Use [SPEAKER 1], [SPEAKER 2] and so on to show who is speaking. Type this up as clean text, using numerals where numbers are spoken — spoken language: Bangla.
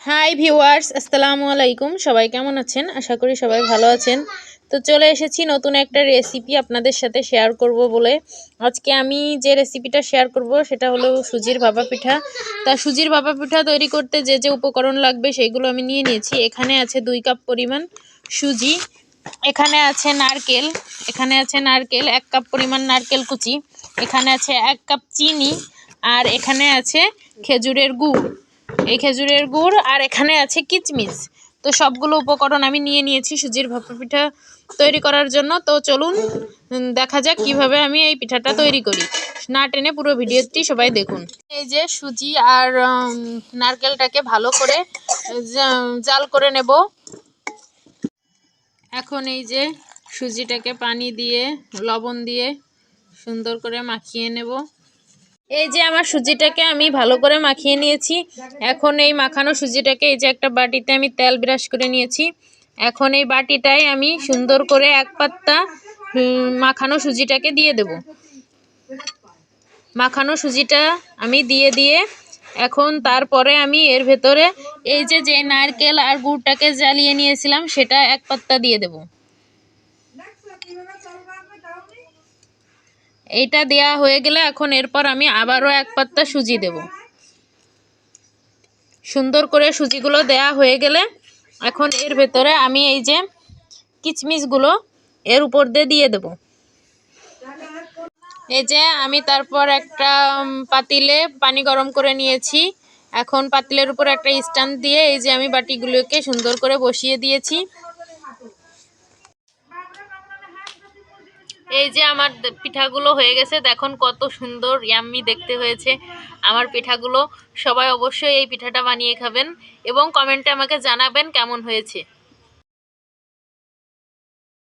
[SPEAKER 1] হাই ভিউয়ার্স, আসসালামু আলাইকুম। সবাই কেমন আছেন? আশা করি সবাই ভালো আছেন। তো চলে এসেছি নতুন একটা রেসিপি আপনাদের সাথে শেয়ার করব বলে। আজকে আমি যে রেসিপিটা শেয়ার করব সেটা হলো সুজির ভাপা পিঠা। তা সুজির ভাপা পিঠা তৈরি করতে যে যে উপকরণ লাগবে সেইগুলো আমি নিয়ে নিয়েছি। এখানে আছে 2 কাপ পরিমাণ সুজি, এখানে আছে নারকেল 1 কাপ পরিমাণ নারকেল কুচি, এখানে আছে 1 কাপ চিনি, আর এখানে আছে খেজুরের গুড়। এই খেজুরের গুড় আর এখানে আছে কিচমিচ। তো সবগুলো উপকরণ আমি নিয়ে নিয়েছি সুজির ভাপা পিঠা তৈরি করার জন্য। তো চলুন দেখা যাক কিভাবে আমি এই পিঠাটা তৈরি করি। না টেনে পুরো ভিডিওটি সবাই দেখুন। এই যে সুজি আর নারকেলটাকে ভালো করে জাল করে নেব। এখন এই যে সুজিটাকে পানি দিয়ে লবণ দিয়ে সুন্দর করে মাখিয়ে নেব। এই যে আমার সুজিটাকে আমি ভালো করে মাখিয়ে নিয়েছি। এখন এই মাখানো সুজিটাকে এই যে একটা বাটিতে আমি তেল ব্রাশ করে নিয়েছি। এখন এই বাটিটায় আমি সুন্দর করে 1 পাত্তা মাখানো সুজিটাকে দিয়ে দেব। মাখানো সুজিটা আমি দিয়ে এখন তারপরে আমি এর ভেতরে এই যে নারকেল আর গুড়টাকে জ্বালিয়ে নিয়েছিলাম সেটা 1 পাত্তা দিয়ে দেব। এইটা দেয়া হয়ে গেলে এখন এরপর আমি আবারও 1 পাত্তা সুজি দেব। সুন্দর করে সুজিগুলো দেয়া হয়ে গেলে এখন এর ভেতরে আমি এই যে কিচমিচগুলো এর উপর দিয়ে দেব। এই যে আমি তারপর একটা পাতিলে পানি গরম করে নিয়েছি। এখন পাতিলের উপর একটা স্ট্যান্ড দিয়ে এই যে আমি বাটিগুলোকে সুন্দর করে বসিয়ে দিয়েছি। এই যে আমার পিঠাগুলো হয়ে গেছে, দেখুন কত সুন্দর ইয়াম্মি দেখতে হয়েছে আমার পিঠাগুলো। সবাই অবশ্যই এই পিঠাটা বানিয়ে খাবেন এবং কমেন্টে আমাকে জানাবেন কেমন হয়েছে।